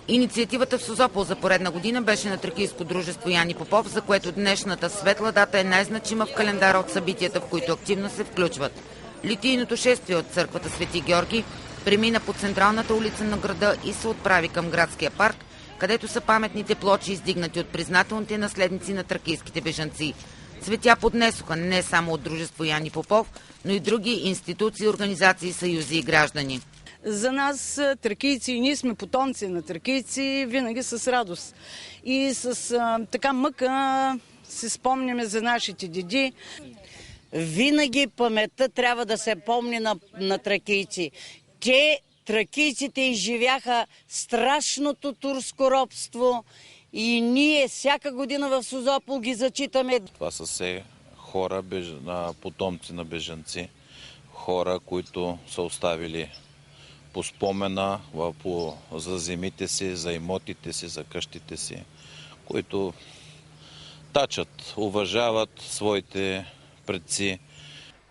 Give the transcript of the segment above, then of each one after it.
Инициативата в Созопол за поредна година беше на тракийско дружество Яни Попов, за което днешната светла дата е най-значима в календара от събитията, в които активно се включват. Литийното шествие от църквата Свети Георги премина по централната улица на града и се отправи към градския парк, където са паметните плочи, издигнати от признателните наследници на тракийските бежанци. Цветя поднесоха не само от дружество Яни Попов, но и други институции, организации, съюзи и граждани. За нас, тракийци, и ние сме потомци на тракийци, винаги с радост. И с така мъка си спомняме за нашите деди. Винаги паметта трябва да се помни на тракийци. Тракийците изживяха страшното турско робство и ние всяка година в Созопол ги зачитаме. Това са все хора, потомци на бежанци, хора, които са оставили по спомена за земите си, за имотите си, за къщите си, които тачат, уважават своите предци.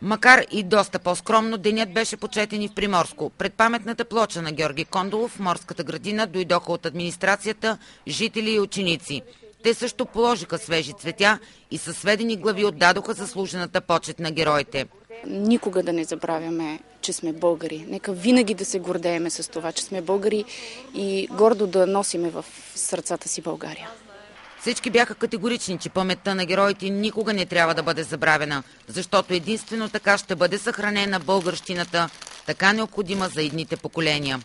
Макар и доста по-скромно, денят беше почетен и в Приморско. Пред паметната плоча на Георги Кондолов в морската градина дойдоха от администрацията, жители и ученици. Те също положиха свежи цветя и със сведени глави отдадоха заслужената почет на героите. Никога да не забравяме, че сме българи. Нека винаги да се гордееме с това, че сме българи и гордо да носиме в сърцата си България. Всички бяха категорични, че паметта на героите никога не трябва да бъде забравена, защото единствено така ще бъде съхранена българщината, така необходима за идните поколения.